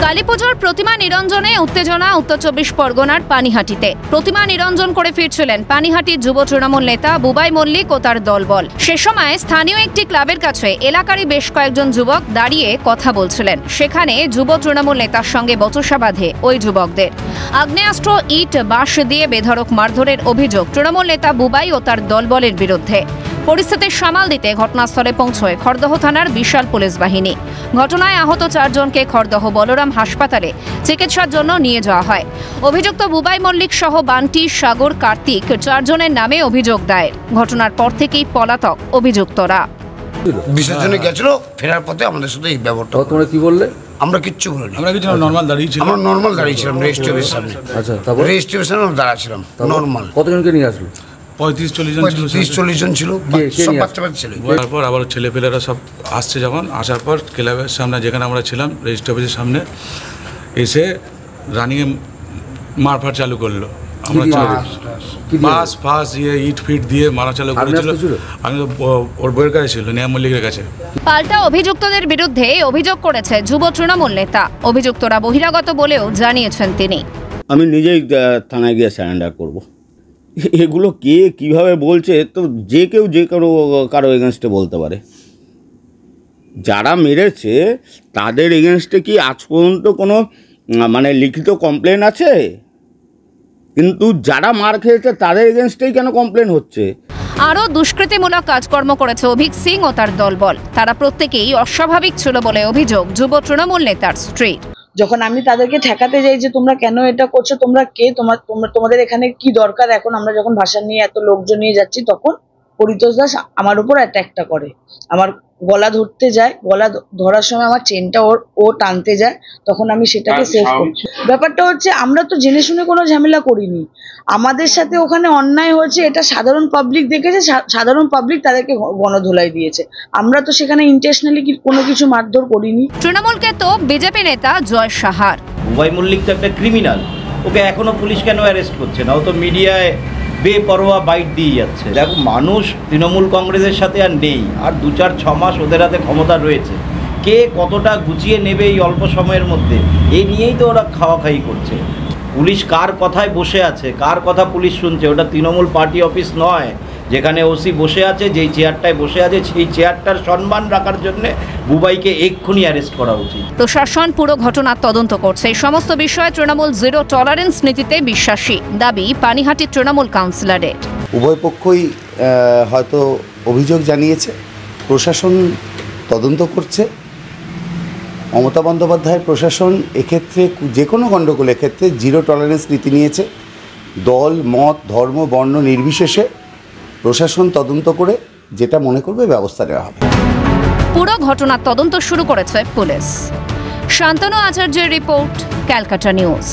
কালীপুজোর প্রতিমা নিরঞ্জনে উত্তেজনা উত্তর ২৪ পরগনার পানিহাটিতে। প্রতিমা নিরঞ্জন করে ফিরছিলেন পানিহাটির যুব তৃণমূল নেতা বুবাই মল্লিক ও তার দলবল। সে সময় স্থানীয় একটি ক্লাবের কাছে এলাকারই বেশ কয়েকজন যুবক দাঁড়িয়ে কথা বলছিলেন। সেখানে যুব তৃণমূল নেতার সঙ্গে বচসা বাঁধে ওই যুবকদের। আগ্নেয়াস্ত্র, ইট, বাঁশ দিয়ে বেধড়ক মারধরের অভিযোগ তৃণমূল নেতা বুবাই ও তার দলবলের বিরুদ্ধে। পরিস্থিতি সামাল দিতে ঘটনাস্থলে পৌঁছয় খড়দহ থানার বিশাল পুলিশ বাহিনী। ঘটনায় আহত 4 জনকে খড়দহ বলরাম হাসপাতালে চিকিৎসার জন্য নিয়ে যাওয়া হয়। অভিযুক্ত বুবাই মল্লিক সহ বান্টি, সাগর, কার্তিক 4 জনের নামে অভিযোগ দায়ের। ঘটনার পর থেকেই পলাতক অভিযুক্তরা। বিসর্জনে গেছিল, ফেরার পথে আমাদের সাথে এই ব্যাপারটা। তোমরা কি বললে? আমরা কিচ্ছু বলিনি, আমরা কিছু নরমাল দাঁড়িয়েছিলাম। আমরা নরমাল দাঁড়িয়েছিলাম রেজিস্ট্রেশনের সামনে। আচ্ছা, তারপর রেজিস্ট্রেশনে দাঁড়াছিলাম নরমাল। কতজনকে নিয়ে আসলো? 35-40 জন ছিল। 30-40 জন ছিল, সব বাচ্চা বাচ্চা ছিল। তারপর আবার ছেলেপেলেরা সব আসছে, যখন আসার পর ক্লাবের সামনে যেখানে আমরা ছিলাম রেজিস্ট্রি অফিসের সামনে এসে রানিংয়ে মারফাট চালু করলো। আমরা বাস ফাঁস ইট ফিট দিয়ে মারা চালু করেছিল। আমি তো ওর বইয়ের কাছে ছিল, নিয়াম মল্লিকের কাছে। পাল্টা অভিযুক্তদের বিরুদ্ধে অভিযোগ করেছে যুব তৃণমূল নেতা। অভিযুক্তরা বহিরাগত বলেও জানিয়েছেন তিনি। আমি নিজেই থানায় গিয়ে স্যারেন্ডার করব। এগুলো কে কিভাবে বলছে, তো যে কেউ যে কারো এগেনস্টে বলতে পারে। যারা মেরেছে তাদের এগেনস্টে কি আজ পর্যন্ত কোনো লিখিত কমপ্লেন আছে? কিন্তু যারা মার খেয়েছে তাদের এগেনস্টেই কেন কমপ্লেন হচ্ছে? আরও দুষ্কৃতিমূলক কাজকর্ম করেছে অভিক সিং ও তার দলবল। তারা প্রত্যেকেই অস্বাভাবিক ছিল বলে অভিযোগ যুব তৃণমূল নেতার স্ত্রীর। যখন আমি তাদেরকে ঠেকাতে যাই যে তোমরা কেন এটা করছো, তোমরা কে, তোমাদের এখানে কি দরকার, এখন আমরা যখন ভাষা নিয়ে এত লোকজন নিয়ে যাচ্ছি, তখন পরিতোষ দাস আমার উপর অ্যাটাকটা করে। আমার গলা ধরতে যায়, গলা ধরার সময় আমার চেনটা ও টানতে যায়, তখন আমি সেটাকে সেভ করছি। ব্যাপারটা হচ্ছে আমরা তো জেনে শুনে কোনো ঝামেলা করিনি। আমাদের সাথে ওখানে অন্যায় হয়েছে, এটা সাধারণ পাবলিক দেখেছে, সাধারণ পাবলিক তাদেরকে গণধোলাই দিয়েছে। আমরা তো সেখানে ইন্টেনশনালি কোনো কিছু মারধর করিনি। তৃণমূলকে তো বিজেপি নেতা জয় সাহার। বুবাই মল্লিক তো একটা ক্রিমিনাল, ওকে এখনো পুলিশ কেন অ্যারেস্ট করছে না? ও তো মিডিয়ায় বেপরোয়া বাইট দিয়ে যাচ্ছে। দেখো, মানুষ তৃণমূল কংগ্রেসের সাথে আর নেই, আর 2-4-6 মাস ওদের হাতে ক্ষমতা রয়েছে। কে কতটা গুছিয়ে নেবে এই অল্প সময়ের মধ্যে, এই নিয়েই তো ওরা খাওয়াখাই করছে। পুলিশ কার কথায় বসে আছে, কার কথা পুলিশ শুনছে? ওটা তৃণমূল পার্টি অফিস নয়, যেখানে ওসি বসে আছে, যেই চেয়ারটায় বসে আছে সেই চেয়ারটার সম্মান রাখার জন্য বুবাইকে এক্ষুনি অ্যারেস্ট করা উচিত। প্রশাসন পুরো ঘটনার তদন্ত করছে। এই সমস্ত বিষয়ে তৃণমূল জিরো টলারেন্স নীতিতে বিশ্বাসী, দাবি পানিহাটি তৃণমূল কাউন্সিলরের। উভয় পক্ষই হয়তো অভিযোগ জানিয়েছে, প্রশাসন তদন্ত করছে। মমতা বন্দ্যোপাধ্যায়ের প্রশাসন এক্ষেত্রে যে কোনো গণ্ডগোলের ক্ষেত্রে জিরো টলারেন্স নীতি নিয়েছে। দল, মত, ধর্ম, বর্ণ নির্বিশেষে প্রশাসন তদন্ত করে যেটা মনে করবে ব্যবস্থা নেওয়া হবে। পুরো ঘটনার তদন্ত শুরু করেছে পুলিশ। শান্তনু আচার্যের রিপোর্ট, ক্যালকাটা নিউজ।